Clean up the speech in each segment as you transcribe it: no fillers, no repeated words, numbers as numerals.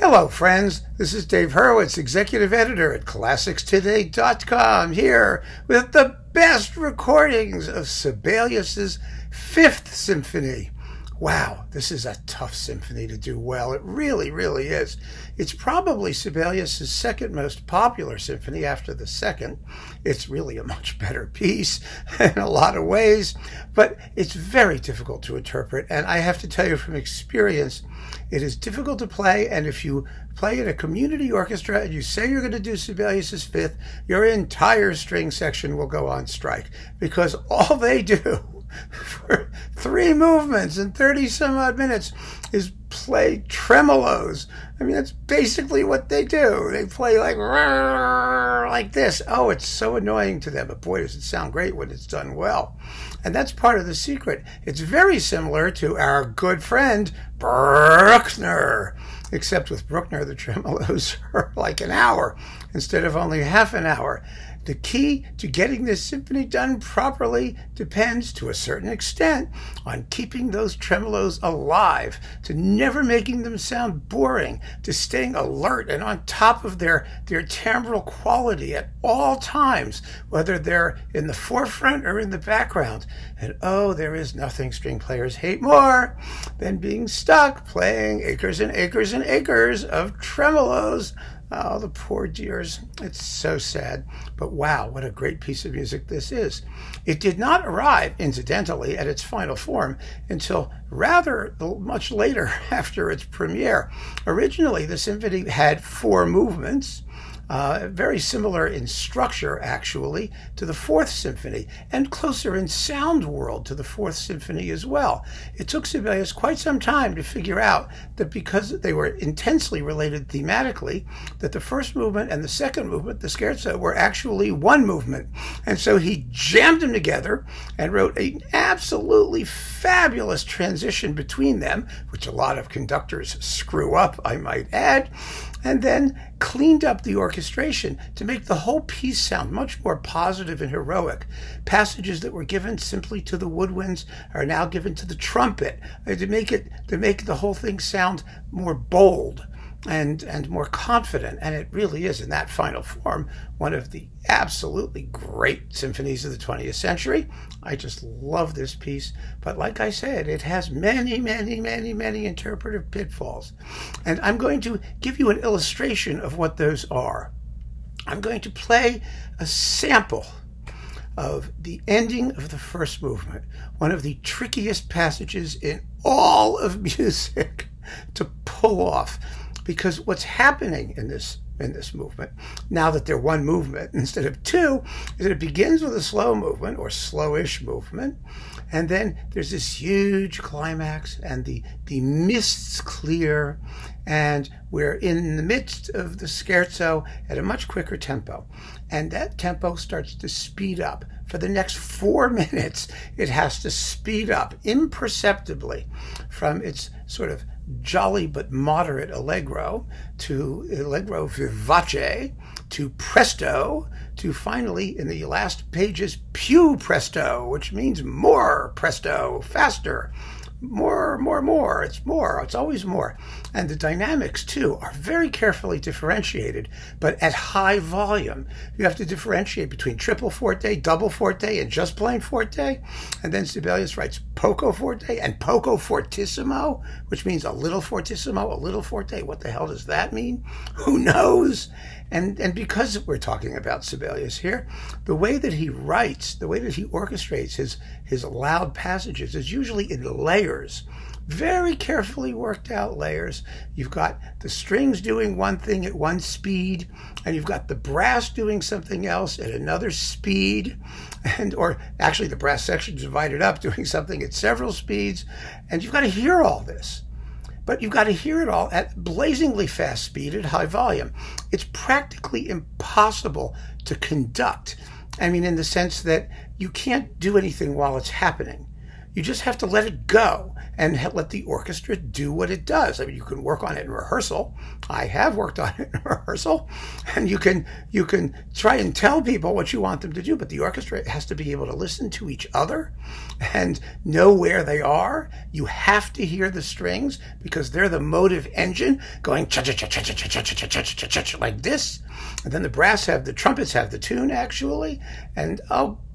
Hello, friends. This is Dave Hurwitz, executive editor at ClassicsToday.com, here with the best recordings of Sibelius's Fifth Symphony. Wow, this is a tough symphony to do well. It really, really is. It's probably Sibelius's second most popular symphony after the second. It's really a much better piece in a lot of ways, but it's very difficult to interpret. And I have to tell you from experience, it is difficult to play. And if you play in a community orchestra and you say you're going to do Sibelius's Fifth, your entire string section will go on strike because all they do for 3 movements and 30 some odd minutes is play tremolos. I mean, that's basically what they do. They play like this. Oh, it's so annoying to them, but boy, does it sound great when it's done well. And that's part of the secret. It's very similar to our good friend Bruckner, except with Bruckner, the tremolos are like an hour instead of only half an hour. The key to getting this symphony done properly depends, to a certain extent, on keeping those tremolos alive, to never making them sound boring, to staying alert and on top of their timbral quality at all times, whether they're in the forefront or in the background. And oh, there is nothing string players hate more than being stuck playing acres and acres and acres of tremolos. Oh, the poor dears. It's so sad. But wow, what a great piece of music this is. It did not arrive, incidentally, at its final form until rather much later after its premiere. Originally, the symphony had 4 movements, very similar in structure, actually, to the Fourth Symphony, and closer in sound world to the Fourth Symphony as well. It took Sibelius quite some time to figure out that because they were intensely related thematically, that the first movement and the second movement, the scherzo, were actually one movement. And so he jammed them together and wrote an absolutely fabulous transition between them, which a lot of conductors screw up, I might add, and then cleaned up the orchestration to make the whole piece sound much more positive and heroic. Passages that were given simply to the woodwinds are now given to the trumpet to make the whole thing sound more bold and more confident. And it really is, in that final form, one of the absolutely great symphonies of the 20th century. I just love this piece. But like I said, it has many, many, many, many interpretive pitfalls. And I'm going to give you an illustration of what those are. I'm going to play a sample of the ending of the first movement, one of the trickiest passages in all of music to pull off. Because what's happening in this movement, now that they're one movement instead of 2, is that it begins with a slow movement or slowish movement, and then there's this huge climax, and the mists clear, and we're in the midst of the scherzo at a much quicker tempo, and that tempo starts to speed up. For the next 4 minutes, it has to speed up imperceptibly from its sort of jolly but moderate allegro to allegro vivace to presto to finally, in the last pages, più presto, which means more presto, faster. More. It's always more. And the dynamics, too, are very carefully differentiated, but at high volume. You have to differentiate between triple forte, double forte, and just plain forte. And then Sibelius writes poco forte and poco fortissimo, which means a little fortissimo, a little forte. What the hell does that mean? Who knows? And because we're talking about Sibelius here, the way that he writes, the way that he orchestrates his loud passages is usually in layers, very carefully worked out layers. You've got the strings doing one thing at one speed, and you've got the brass doing something else at another speed, or actually the brass section divided up doing something at several speeds, and you've got to hear all this. But you've got to hear it all at blazingly fast speed at high volume. It's practically impossible to conduct. I mean, in the sense that you can't do anything while it's happening. You just have to let it go and let the orchestra do what it does. I mean, you can work on it in rehearsal. I have worked on it in rehearsal, and you can try and tell people what you want them to do, but the orchestra has to be able to listen to each other and know where they are. You have to hear the strings because they're the motive engine going cha-cha-cha-cha-cha-cha-cha-cha-cha-cha like this. And then the trumpets have the tune actually. And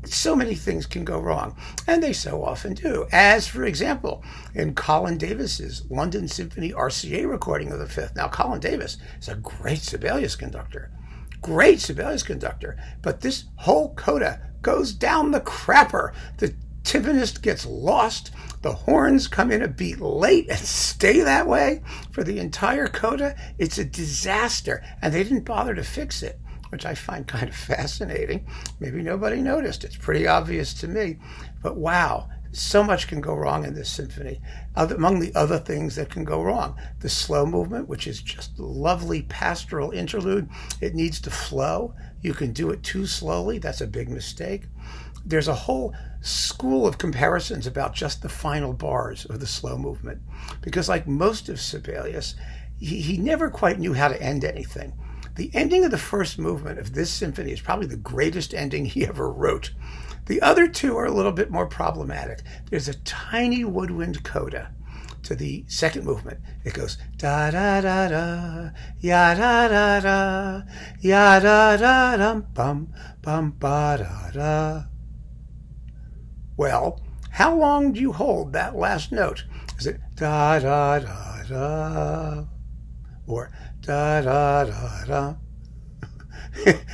so many things can go wrong. And they so often do. As, for example, in Colin Davis's London Symphony RCA recording of the Fifth. Now, Colin Davis is a great Sibelius conductor. Great Sibelius conductor. But this whole coda goes down the crapper. The timpanist gets lost. The horns come in a beat late and stay that way for the entire coda. It's a disaster. And they didn't bother to fix it, which I find kind of fascinating. Maybe nobody noticed. It's pretty obvious to me. But wow, so much can go wrong in this symphony. Among the other things that can go wrong, the slow movement, which is just a lovely pastoral interlude. It needs to flow. You can do it too slowly. That's a big mistake. There's a whole school of comparisons about just the final bars of the slow movement. Because like most of Sibelius, he never quite knew how to end anything. The ending of the first movement of this symphony is probably the greatest ending he ever wrote. The other two are a little bit more problematic. There's a tiny woodwind coda to the second movement. It goes da da da da, ya da da da, ya da da dum bum bum ba da da. Well, how long do you hold that last note? Is it da da da da or da da da da?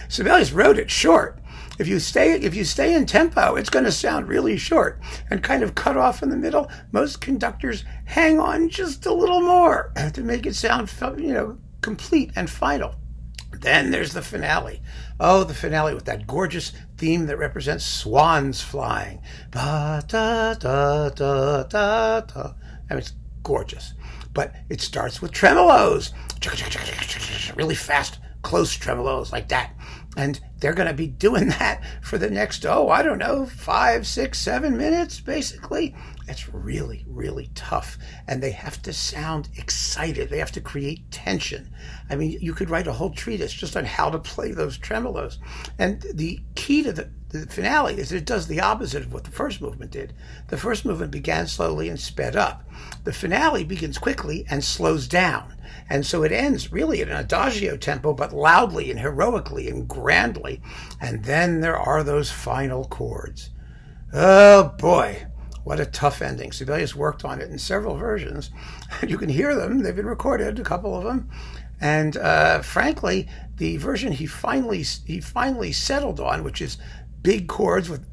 Sibelius wrote it short. If you stay in tempo, it's going to sound really short and kind of cut off in the middle. Most conductors hang on just a little more to make it sound, complete and final. Then there's the finale. Oh, the finale with that gorgeous theme that represents swans flying. Ba da da da da da. I mean, it's gorgeous. But it starts with tremolos, really fast, close tremolos like that. And they're going to be doing that for the next, 5, 6, 7 minutes, basically. It's really, really tough. And they have to sound excited. They have to create tension. I mean, you could write a whole treatise just on how to play those tremolos. And the key to the finale is that it does the opposite of what the first movement did. The first movement began slowly and sped up. The finale begins quickly and slows down. And so it ends really at an adagio tempo, but loudly and heroically and grandly. And then there are those final chords. Oh boy, what a tough ending. Sibelius worked on it in several versions. You can hear them. They've been recorded, a couple of them. And frankly, the version he finally settled on, which is big chords with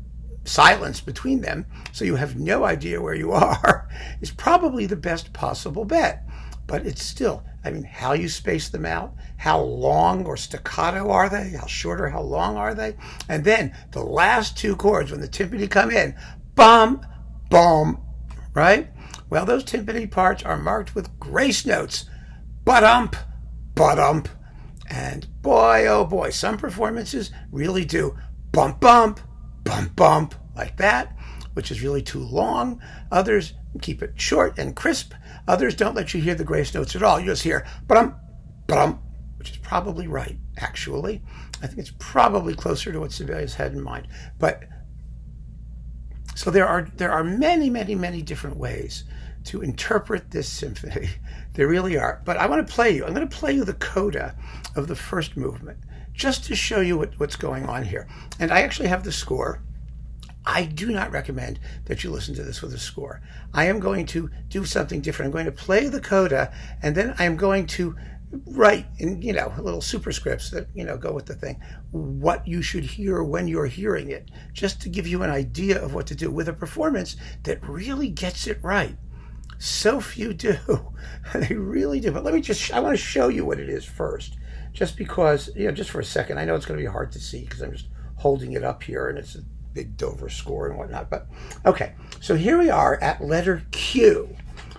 silence between them, so you have no idea where you are, is probably the best possible bet. But it's still, I mean, how you space them out, how long or staccato are they, how short or how long are they, and then the last two chords when the timpani come in, bum, bum, right? Well, those timpani parts are marked with grace notes, but-ump, but-ump, and boy, oh boy, some performances really do bump, bump, bump, bump, like that, which is really too long. Others keep it short and crisp. Others don't let you hear the grace notes at all. You just hear ba-dum, ba-dum, which is probably right, actually. I think it's probably closer to what Sibelius had in mind. But so there are many, many, many different ways to interpret this symphony. There really are. But I want to play you. I'm going to play you the coda of the first movement, just to show you what's going on here. And I actually have the score. I do not recommend that you listen to this with a score. I am going to do something different. I'm going to play the coda, and then I'm going to write in, little superscripts that, go with the thing, what you should hear when you're hearing it, just to give you an idea of what to do with a performance that really gets it right. So few do. They really do. But I want to show you what it is first, just because, just for a second. I know it's going to be hard to see because I'm just holding it up here, and it's a big Dover score and whatnot. But okay, so here we are at letter Q.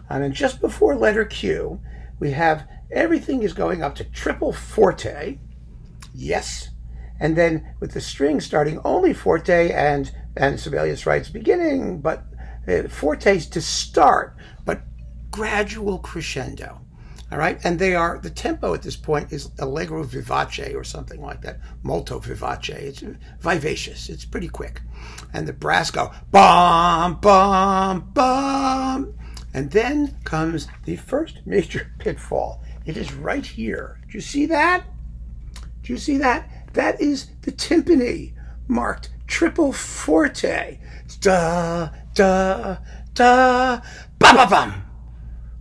And then just before letter Q, we have everything is going up to triple forte. Yes. And then with the string starting only forte, and Sibelius writes beginning, but fortes to start, but gradual crescendo. All right, and the tempo at this point is allegro vivace or something like that, molto vivace. It's vivacious. It's pretty quick, and the brass go bum bum bum, and then comes the first major pitfall. It is right here. Do you see that? Do you see that? That is the timpani marked triple forte. Da da da bum bum bum.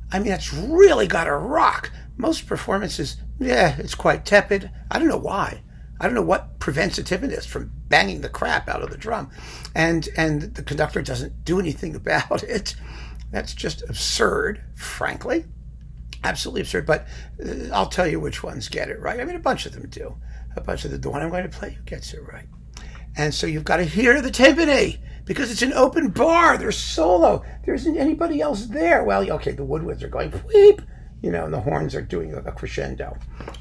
I mean, that's really got to rock. Most performances, yeah, it's quite tepid. I don't know why. I don't know what prevents a timpanist from banging the crap out of the drum. And the conductor doesn't do anything about it. That's just absurd, frankly. Absolutely absurd. But I'll tell you which ones get it right. I mean, a bunch of them do. A bunch of them. The one I'm going to play gets it right. And so you've got to hear the timpani, because it's an open bar. They're solo. There isn't anybody else there. Well, okay, the woodwinds are going wheep, and the horns are doing a crescendo.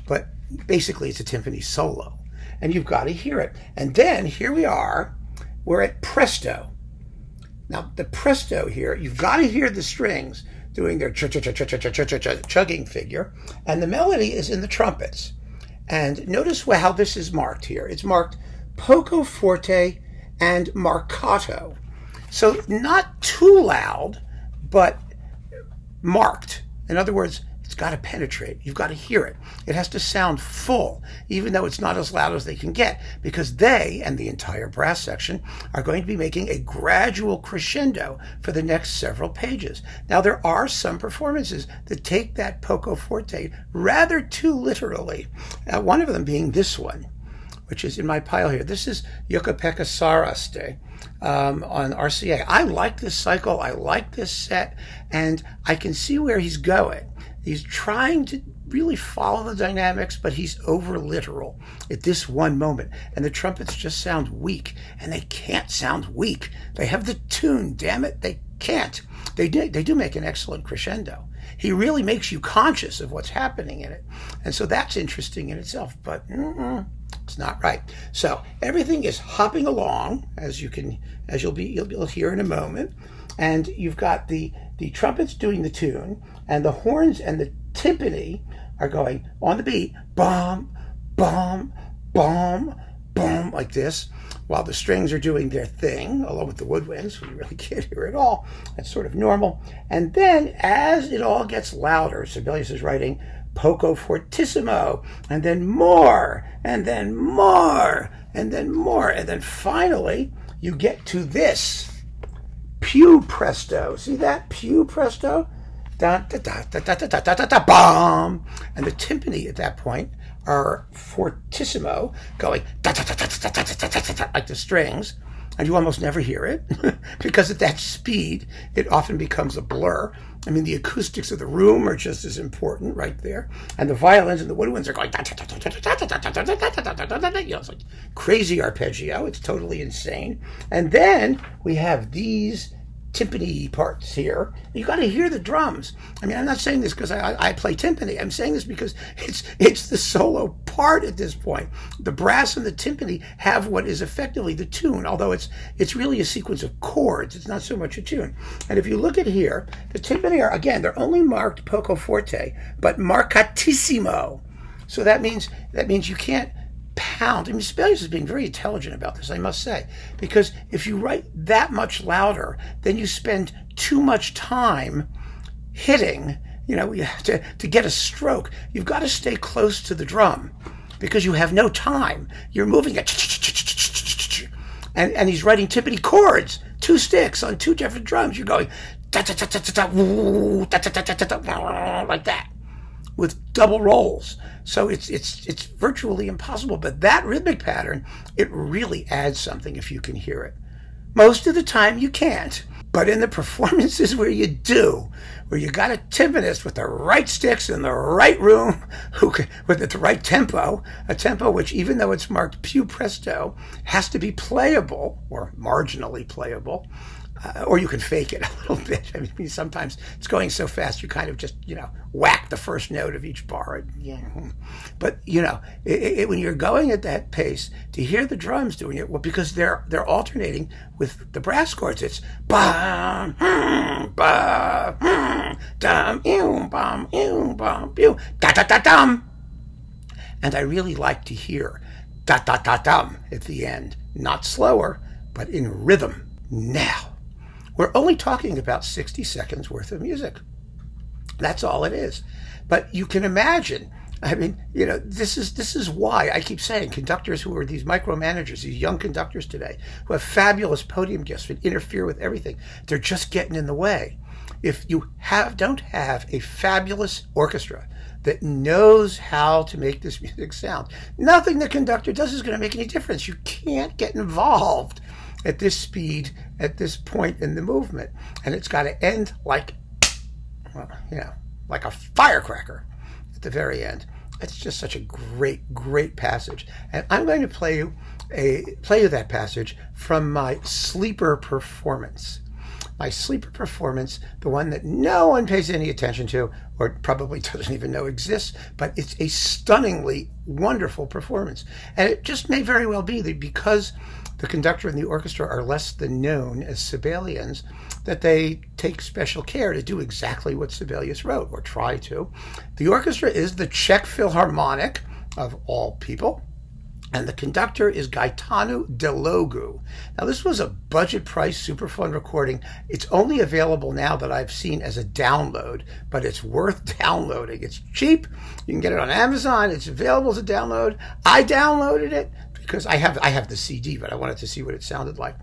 But basically, it's a timpani solo. And you've got to hear it. And then, here we are. We're at Presto. Now, the Presto here, you've got to hear the strings doing their chugging figure. And the melody is in the trumpets. And notice how this is marked here. It's marked poco forte and marcato. So not too loud, but marked. In other words, it's got to penetrate. You've got to hear it. It has to sound full, even though it's not as loud as they can get, because they, and the entire brass section, are going to be making a gradual crescendo for the next several pages. Now, there are some performances that take that poco forte rather too literally, one of them being this one, which is in my pile here. This is Jukka-Pekka Saraste on RCA. I like this cycle. I like this set, and I can see where he's going. He's trying to really follow the dynamics, but he's over-literal at this one moment. And the trumpets just sound weak, and they can't sound weak. They have the tune, damn it, they can't. They do make an excellent crescendo. He really makes you conscious of what's happening in it. And so that's interesting in itself, but it's not right. So everything is hopping along, as you'll hear in a moment. And you've got the trumpets doing the tune, and the horns and the timpani are going on the beat, bum, bum, bum, bum, like this, while the strings are doing their thing, along with the woodwinds, so you really can't hear it all. That's sort of normal. And then, as it all gets louder, Sibelius is writing poco fortissimo, and then more, and then more, and then more, and then finally, you get to this. Più presto. See that? Più presto? Da da da da da da da da da bum. And the timpani at that point are fortissimo, going da da da da da da da da da, like the strings, and you almost never hear it because at that speed it often becomes a blur. I mean, the acoustics of the room are just as important right there, and the violins and the woodwinds are going da da da da da da da da da da da da. It's like crazy arpeggio. It's totally insane. And then we have these timpani parts here. You got to hear the drums. I mean, I'm not saying this because I play timpani. I'm saying this because it's the solo part at this point. The brass and the timpani have what is effectively the tune, although it's really a sequence of chords. It's not so much a tune. And if you look at here, the timpani are, again, they're only marked poco forte, but marcatissimo. So that means you can't pound. I mean, Sibelius is being very intelligent about this, I must say, because if you write that much louder, then you spend too much time hitting, to get a stroke. You've got to stay close to the drum because you have no time. You're moving it, and he's writing timpani chords, 2 sticks on 2 different drums. You're going da da da da da da da da da da like that, with double rolls. So it's virtually impossible. But that rhythmic pattern, it really adds something if you can hear it. Most of the time you can't. But in the performances where you do, where you got a timpanist with the right sticks in the right room, with the right tempo, a tempo which, even though it's marked più presto, has to be playable, or marginally playable, or you can fake it a little bit. I mean, sometimes it's going so fast you kind of just, whack the first note of each bar. But, when you're going at that pace, to hear the drums doing it, well, because they're alternating with the brass chords. It's ba, ba, dum, bum, bum, da da da dum. And I really like to hear da da da dum at the end, not slower, but in rhythm. Now, we're only talking about 60 seconds worth of music. That's all it is. But you can imagine, I mean, this is why I keep saying conductors who are these micromanagers, these young conductors today, who have fabulous podium gifts and interfere with everything, they're just getting in the way. If you don't have a fabulous orchestra that knows how to make this music sound, nothing the conductor does is going to make any difference. You can't get involved at this speed, at this point in the movement. And it's got to end like a firecracker at the very end. It's just such a great, great passage. And I'm going to play you that passage from my sleeper performance. My sleeper performance, the one that no one pays any attention to, or probably doesn't even know exists, but it's a stunningly wonderful performance. And it just may very well be that because the conductor and the orchestra are less than known as Sibelians, that they take special care to do exactly what Sibelius wrote, or try to. The orchestra is the Czech Philharmonic, of all people, and the conductor is Gaetanu Delogu. Now, this was a budget price Supraphon recording. It's only available now that I've seen as a download, but it's worth downloading. It's cheap. You can get it on Amazon. It's available as a download. I downloaded it because I have the CD, but I wanted to see what it sounded like.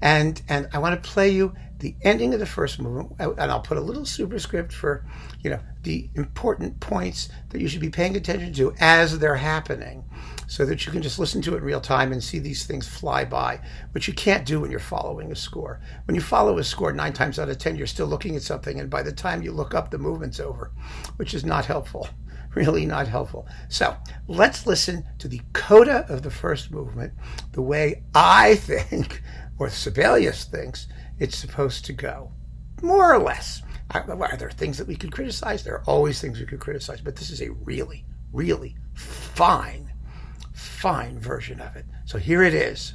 And I want to play you the ending of the first movement, and I'll put a little superscript for, the important points that you should be paying attention to as they're happening, so that you can just listen to it in real time and see these things fly by, which you can't do when you're following a score. When you follow a score, 9 times out of 10, you're still looking at something, and by the time you look up, the movement's over, which is not helpful. Really not helpful. So let's listen to the coda of the first movement the way I think, or Sibelius thinks, it's supposed to go, more or less. Are there things that we could criticize? There are always things we could criticize, but this is a really, really fine version of it. So here it is.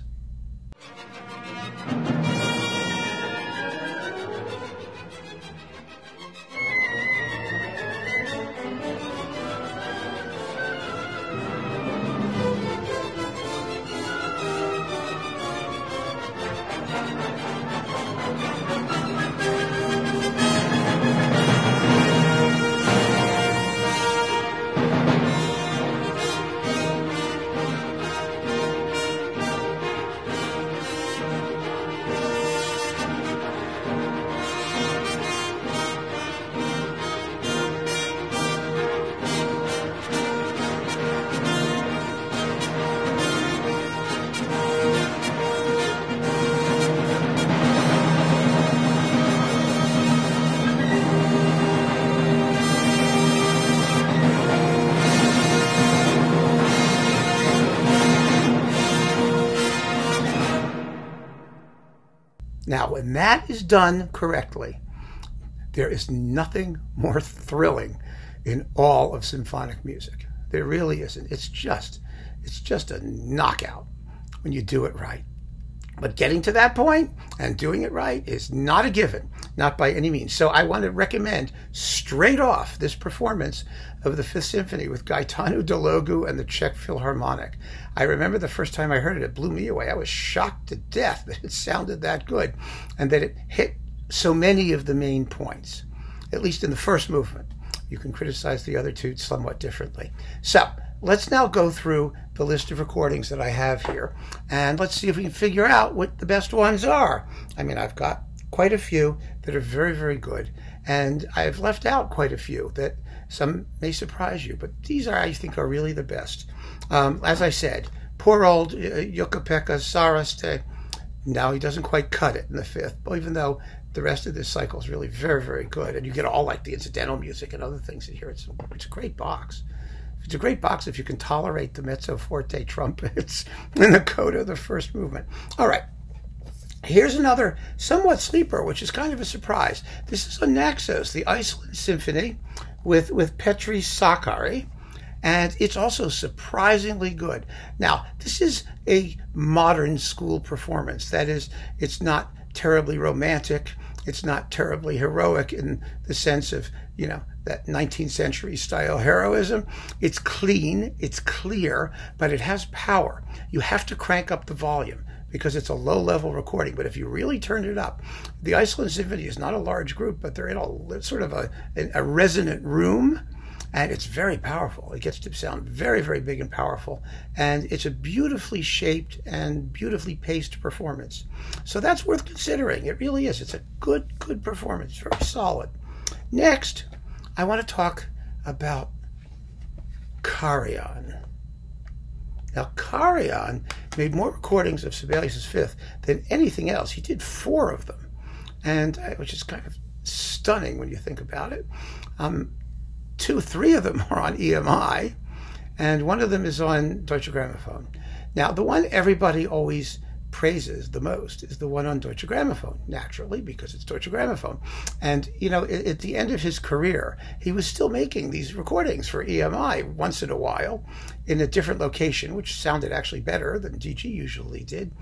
Now, when that is done correctly, there is nothing more thrilling in all of symphonic music. There really isn't. It's just a knockout when you do it right. But getting to that point and doing it right is not a given, not by any means. So I want to recommend straight off this performance of the Fifth Symphony with Gaetanu Delogu and the Czech Philharmonic. I remember the first time I heard it, it blew me away. I was shocked to death that it sounded that good and that it hit so many of the main points, at least in the first movement. You can criticize the other two somewhat differently. So let's now go through the list of recordings that I have here, and let's see if we can figure out what the best ones are. I mean, I've got quite a few that are very, very good, and I've left out quite a few that some may surprise you, but these I think are really the best. As I said, poor old Jukka-Pekka Saraste, now he doesn't quite cut it in the fifth, even though the rest of this cycle is really very, very good, and you get all like the incidental music and other things in here. It's a great box. It's a great box if you can tolerate the mezzo forte trumpets and the coda of the first movement. All right, Here's another somewhat sleeper, which is kind of a surprise. This is on Naxos, the Iceland Symphony with Petri Sakari, and it's also surprisingly good. Now, this is a modern school performance. That is, it's not terribly romantic. It's not terribly heroic in the sense of, you know, that 19th century style heroism. It's clean, it's clear, but it has power. You have to crank up the volume because it's a low-level recording. But if you really turn it up, the Iceland Symphony is not a large group, but they're in a sort of a resonant room, and it's very powerful. It gets to sound very, very big and powerful, and it's a beautifully shaped and beautifully paced performance. So that's worth considering. It really is. It's a good performance, very solid. Next, I want to talk about Karajan. Now, Karajan made more recordings of Sibelius' Fifth than anything else. He did 4 of them, and which is kind of stunning when you think about it. 3 of them are on EMI, and one of them is on Deutsche Grammophon. Now, the one everybody always praises the most is the one on Deutsche Grammophon, naturally, because it's Deutsche Grammophon. And, you know, at the end of his career, he was still making these recordings for EMI once in a while in a different location, which sounded actually better than DG usually did,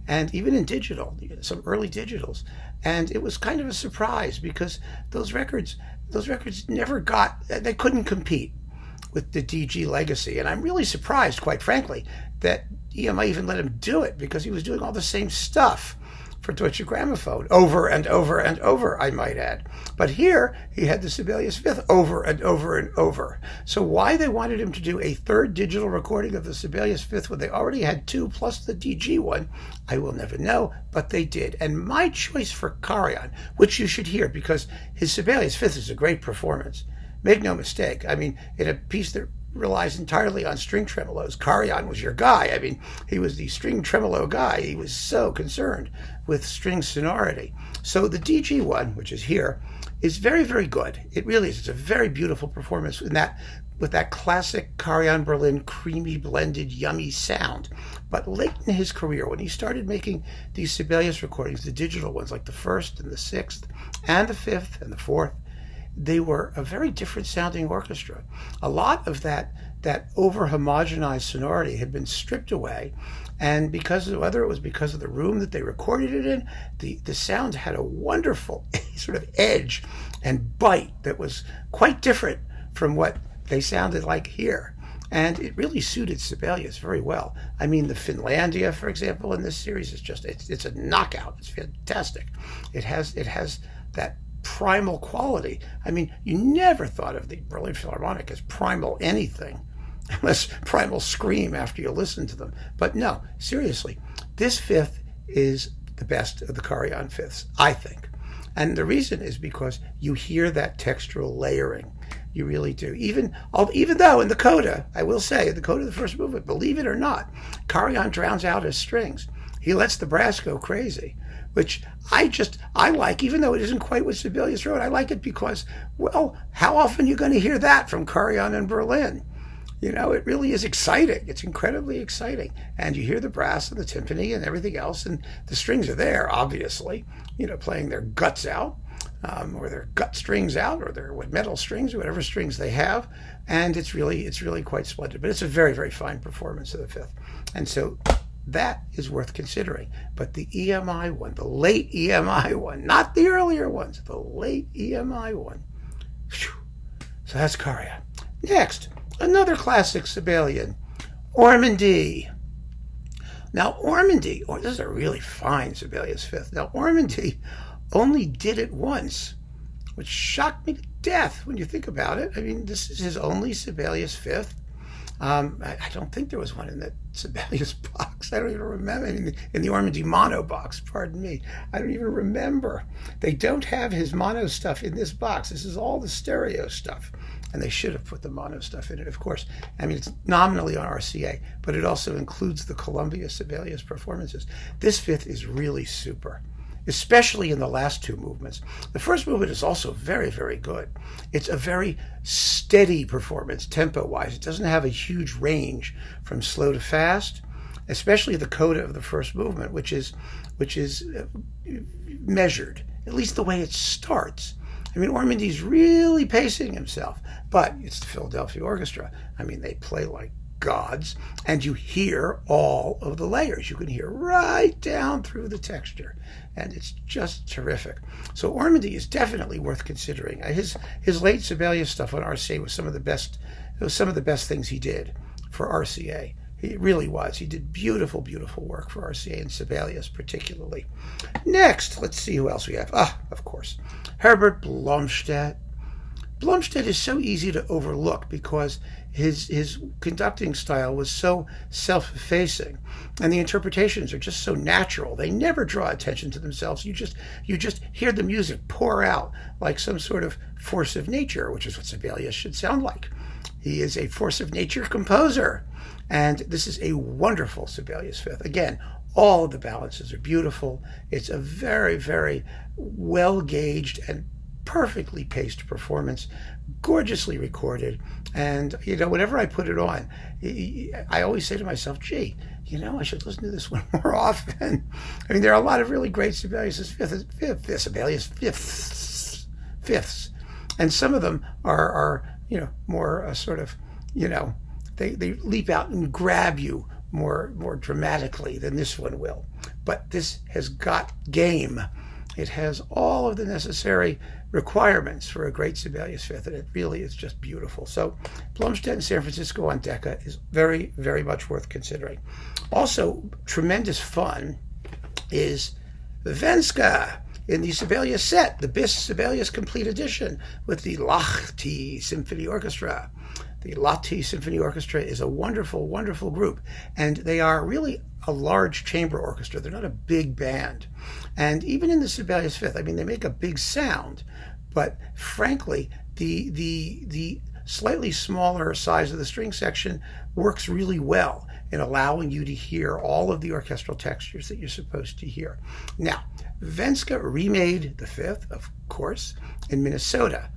and even in digital, some early digitals. And it was kind of a surprise because those records never they couldn't compete with the DG legacy. And I'm really surprised, quite frankly, that EMI even let him do it, because he was doing all the same stuff for Deutsche Grammophon over and over and over, I might add. But here, he had the Sibelius Fifth over and over and over. So why they wanted him to do a 3rd digital recording of the Sibelius Fifth when they already had 2 plus the DG one, I will never know, but they did. And my choice for Karajan, which you should hear because his Sibelius Fifth is a great performance. Make no mistake. I mean, in a piece that relies entirely on string tremolos, Karajan was your guy. I mean, he was the string tremolo guy. He was so concerned with string sonority. So the DG one, which is here, is very, very good. It really is. It's a very beautiful performance with that classic Karajan Berlin creamy, blended, yummy sound. But late in his career, when he started making these Sibelius recordings, the digital ones, like the 1st and the 6th and the 5th and the 4th, they were a very different sounding orchestra. A lot of that over-homogenized sonority had been stripped away, and whether it was because of the room that they recorded it in, the sound had a wonderful sort of edge and bite that was quite different from what they sounded like here. And it really suited Sibelius very well. I mean, the Finlandia, for example, in this series is just, it's a knockout. It's fantastic. It has that primal quality. I mean, you never thought of the Berlin Philharmonic as primal anything, unless Primal Scream after you listen to them. But no, seriously, this fifth is the best of the Karajan fifths, I think. And the reason is because you hear that textural layering. You really do. Even though in the Coda, I will say, in the Coda of the first movement, believe it or not, Karajan drowns out his strings. He lets the brass go crazy, which I like, even though it isn't quite what Sibelius wrote. I like it because, well, how often are you going to hear that from Karajan in Berlin? You know, it really is exciting. It's incredibly exciting. And you hear the brass and the timpani and everything else, and the strings are there, obviously, you know, playing their guts out, or their gut strings out, or their metal strings, or whatever strings they have. And it's really quite splendid. But it's a very, very fine performance of the fifth. And so that is worth considering. But the EMI one, the late EMI one, not the earlier ones, the late EMI one. Whew. So that's Karajan. Next, another classic Sibelian, Ormandy. Now, Ormandy, this is a really fine Sibelius fifth. Now, Ormandy only did it once, which shocked me to death when you think about it. I mean, this is his only Sibelius fifth. I don't think there was one in that Sibelius box. I don't even remember. In the Ormandy mono box, pardon me. I don't even remember. They don't have his mono stuff in this box. This is all the stereo stuff. And they should have put the mono stuff in it, of course. I mean, it's nominally on RCA, but it also includes the Columbia Sibelius performances. This fifth is really super, especially in the last two movements. The first movement is also very, very good. It's a very steady performance, tempo-wise. It doesn't have a huge range from slow to fast, especially the coda of the first movement, which is measured, at least the way it starts. I mean, Ormandy's really pacing himself, but it's the Philadelphia Orchestra. I mean, they play like gods, and you hear all of the layers. You can hear right down through the texture, and it's just terrific. So Ormandy is definitely worth considering. His late Sibelius stuff on RCA was some of the best. It was some of the best things he did for RCA. He really was. He did beautiful, beautiful work for RCA and Sibelius particularly. Next, let's see who else we have. Ah, of course, Herbert Blumstead. Blumstead is so easy to overlook because his conducting style was so self-effacing, and the interpretations are just so natural. They never draw attention to themselves. You just hear the music pour out like some sort of force of nature, which is what Sibelius should sound like. He is a force of nature composer, and this is a wonderful Sibelius Fifth. Again, all of the balances are beautiful. It's a very, very well-gauged and perfectly paced performance, gorgeously recorded. And, you know, whenever I put it on, I always say to myself, gee, you know, I should listen to this one more often. I mean, there are a lot of really great Sibelius fifths. And some of them are you know, more sort of, you know, they leap out and grab you more dramatically than this one will. But this has got game. It has all of the necessary requirements for a great Sibelius Fifth, and it really is just beautiful. So Blumstead in San Francisco on Decca is very, very much worth considering. Also, tremendous fun is Venska in the Sibelius set, the Bis Sibelius Complete Edition with the Lahti Symphony Orchestra. The Lahti Symphony Orchestra is a wonderful, wonderful group, and they are really a large chamber orchestra. They're not a big band. And even in the Sibelius Fifth, I mean, they make a big sound, but frankly, the slightly smaller size of the string section works really well in allowing you to hear all of the orchestral textures that you're supposed to hear. Now, Venska remade the Fifth, of course, in Minnesota.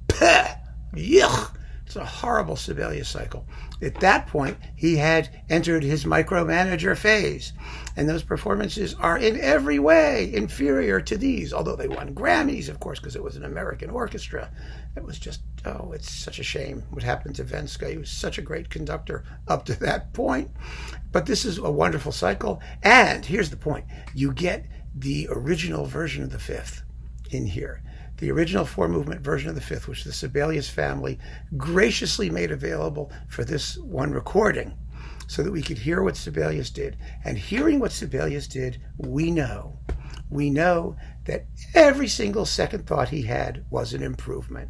Puh! Yuck! It's a horrible Sibelius cycle. At that point, he had entered his micromanager phase, and those performances are in every way inferior to these, although they won Grammys, of course, because it was an American orchestra. It was just, oh, it's such a shame what happened to Venska. He was such a great conductor up to that point. But this is a wonderful cycle, and here's the point. You get the original version of the Fifth in here. The original four-movement version of the Fifth, which the Sibelius family graciously made available for this one recording so that we could hear what Sibelius did. And hearing what Sibelius did, we know that every single second thought he had was an improvement.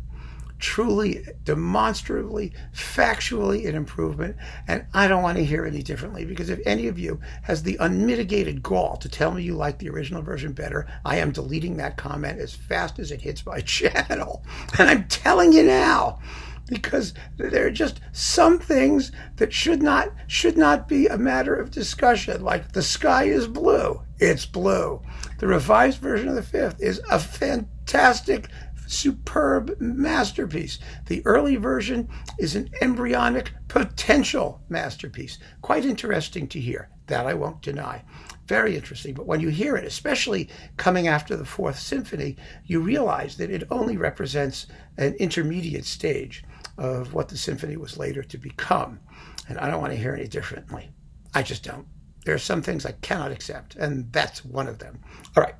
Truly, demonstrably, factually an improvement, and I don't want to hear any differently, because if any of you has the unmitigated gall to tell me you like the original version better, I am deleting that comment as fast as it hits my channel. And I'm telling you now, because there are just some things that should not be a matter of discussion, like the sky is blue. It's blue. The revised version of the Fifth is a fantastic, superb masterpiece. The early version is an embryonic potential masterpiece. Quite interesting to hear. That I won't deny. Very interesting. But when you hear it, especially coming after the Fourth Symphony, you realize that it only represents an intermediate stage of what the symphony was later to become. And I don't want to hear any differently. I just don't. There are some things I cannot accept, and that's one of them. All right.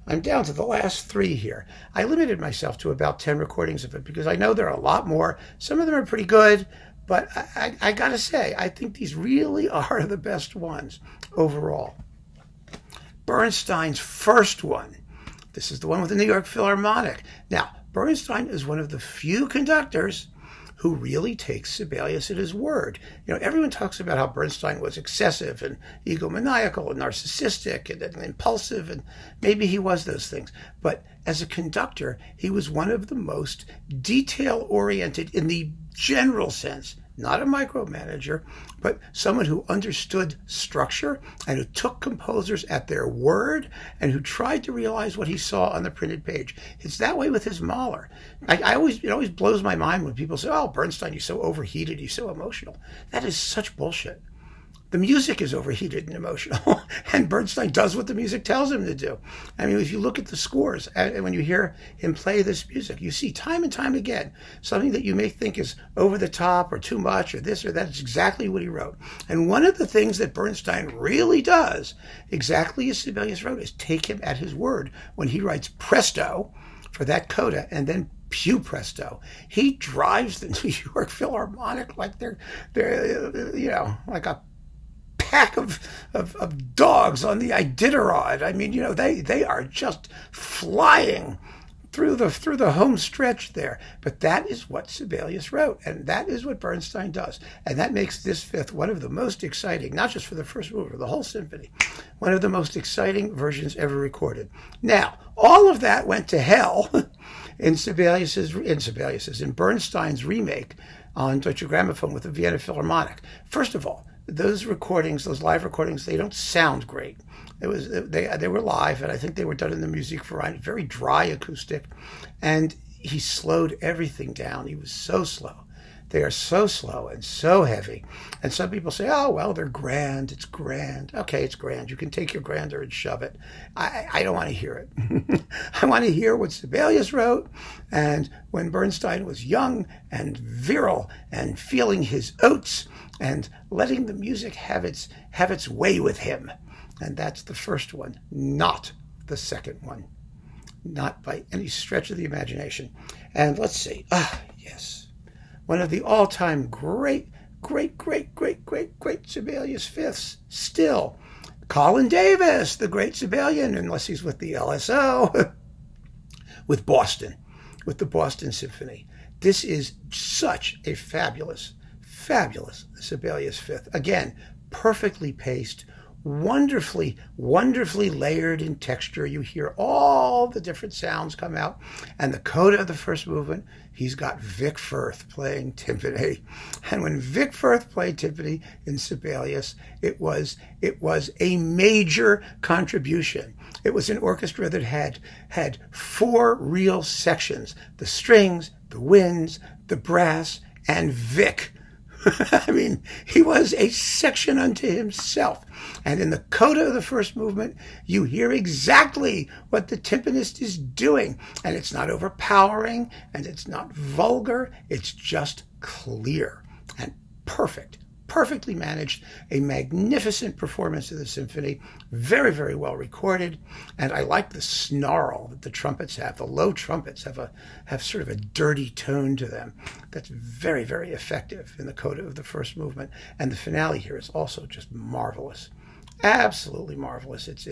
I'm down to the last three here. I limited myself to about 10 recordings of it because I know there are a lot more. Some of them are pretty good, but I gotta say, I think these really are the best ones overall. Bernstein's first one. This is the one with the New York Philharmonic. Now, Bernstein is one of the few conductors who really takes Sibelius at his word. You know, everyone talks about how Bernstein was excessive and egomaniacal and narcissistic and impulsive, and maybe he was those things. But as a conductor, he was one of the most detail-oriented in the general sense, not a micromanager, but someone who understood structure and who took composers at their word and who tried to realize what he saw on the printed page. It's that way with his Mahler. It always blows my mind when people say, oh, Bernstein, he's so overheated, he's so emotional. That is such bullshit. The music is overheated and emotional, and Bernstein does what the music tells him to do. I mean, if you look at the scores, and when you hear him play this music, you see time and time again something that you may think is over the top or too much or this or that. It's exactly what he wrote. And one of the things that Bernstein really does, exactly as Sibelius wrote, is take him at his word. When he writes Presto for that coda and then Più Presto, he drives the New York Philharmonic like they're like a pack of dogs on the Iditarod. I mean, they are just flying through the home stretch there. But that is what Sibelius wrote, and that is what Bernstein does. And that makes this fifth one of the most exciting, not just for the first movement, the whole symphony, one of the most exciting versions ever recorded. Now, all of that went to hell in Bernstein's remake on Deutsche Grammophon with the Vienna Philharmonic. First of all, those recordings, those live recordings, they don't sound great. They were live, and I think they were done in the Musikverein, very dry acoustic, and he slowed everything down. He was so slow. They are so slow and so heavy. And some people say, oh, well, they're grand. It's grand. Okay, it's grand. You can take your grandeur and shove it. I don't want to hear it. I want to hear what Sibelius wrote, and when Bernstein was young and virile and feeling his oats and letting the music have its way with him. And that's the first one, not the second one. Not by any stretch of the imagination. And let's see. Yes. One of the all-time great Sibelius fifths still. Colin Davis, the great Sibelian, unless he's with the LSO, with the Boston Symphony. This is such a fabulous Sibelius fifth. Again, perfectly paced, wonderfully layered in texture. You hear all the different sounds come out. And the coda of the first movement, he's got Vic Firth playing timpani. And when Vic Firth played timpani in Sibelius, it was a major contribution. It was an orchestra that had four real sections: the strings, the winds, the brass, and Vic. I mean, he was a section unto himself. And in the coda of the first movement, you hear exactly what the timpanist is doing. And it's not overpowering, and it's not vulgar. It's just clear and perfectly managed. A magnificent performance of the symphony. Very well recorded. And I like the snarl that the trumpets have. The low trumpets have sort of a dirty tone to them. That's very effective in the coda of the first movement. And the finale here is also just marvelous. Absolutely marvelous. It's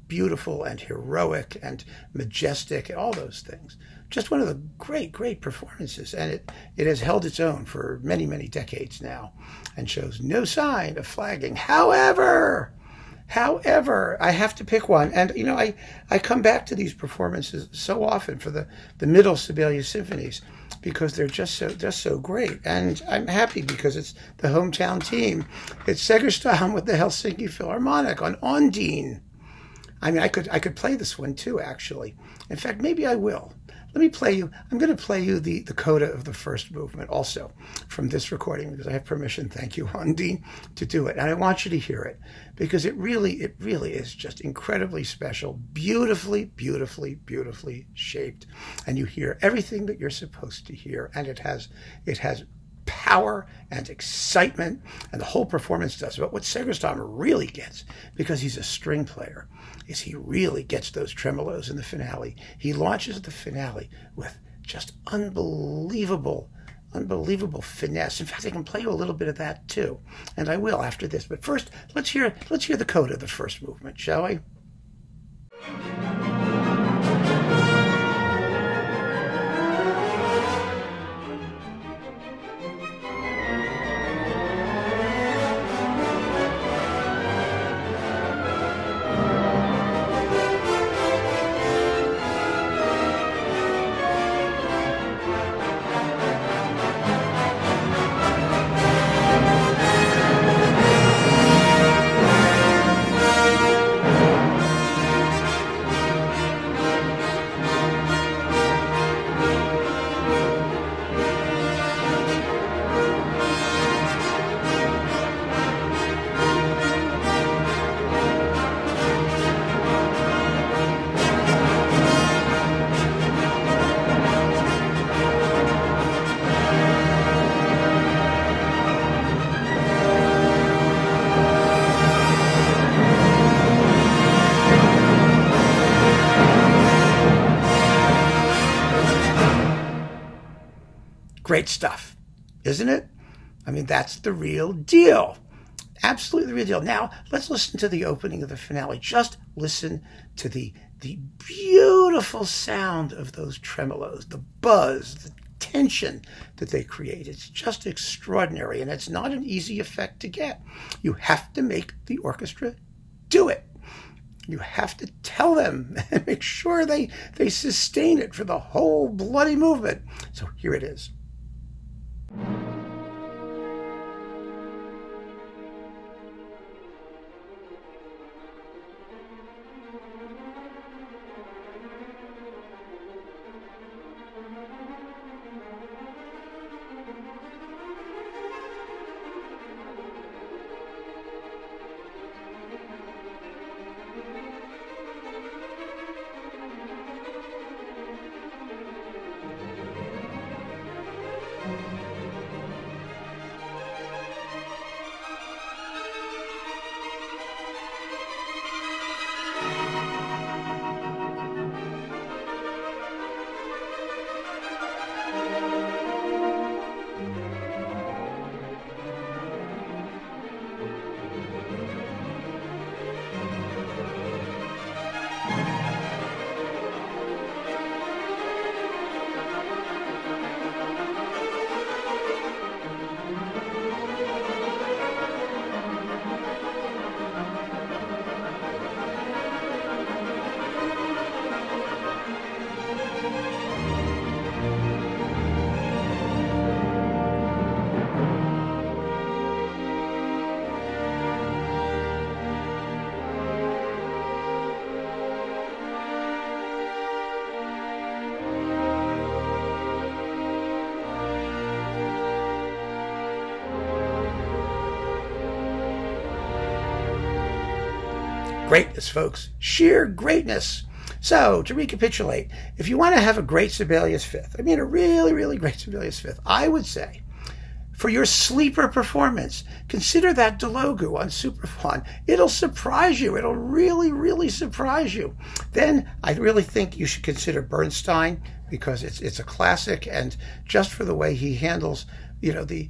beautiful and heroic and majestic and all those things. Just one of the great performances, and it has held its own for many decades now and shows no sign of flagging. However, I have to pick one, and I come back to these performances so often for the middle Sibelius symphonies because they're just so great, and I'm happy because it's the hometown team. It's Segerstam with the Helsinki Philharmonic on Ondine. I mean, I could play this one too, actually. In fact, maybe I will. Let me play you. I'm going to play you the coda of the first movement also from this recording because I have permission, thank you, Ondine, to do it. And I want you to hear it because it really is just incredibly special, beautifully shaped. And you hear everything that you're supposed to hear. And it has power and excitement, and the whole performance does. But what Segerstam really gets, because he's a string player, is he really gets those tremolos in the finale. He launches the finale with just unbelievable finesse. In fact, I can play you a little bit of that too, and I will after this. But first, let's hear the coda of the first movement, shall we? Great stuff, isn't it? I mean, that's the real deal. Absolutely the real deal. Now, let's listen to the opening of the finale. Just listen to the beautiful sound of those tremolos, the buzz, the tension that they create. It's just extraordinary, and it's not an easy effect to get. You have to make the orchestra do it. You have to tell them and make sure they sustain it for the whole bloody movement. So here it is. Greatness, folks. Sheer greatness. So, to recapitulate, if you want to have a great Sibelius Fifth, I mean a really, really great Sibelius Fifth, I would say, for your sleeper performance, consider that Delogu on Supraphon. It'll surprise you. It'll really, really surprise you. Then I really think you should consider Bernstein, because it's a classic, and just for the way he handles, you know, the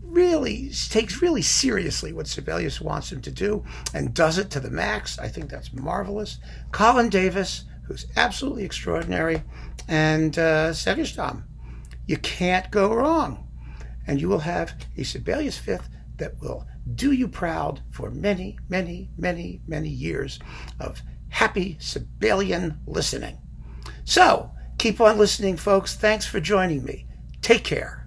really takes really seriously what Sibelius wants him to do and does it to the max. I think that's marvelous. Colin Davis, who's absolutely extraordinary, and Segerstam. You can't go wrong. And you will have a Sibelius Fifth that will do you proud for many, many, many, many years of happy Sibelian listening. So, keep on listening, folks. Thanks for joining me. Take care.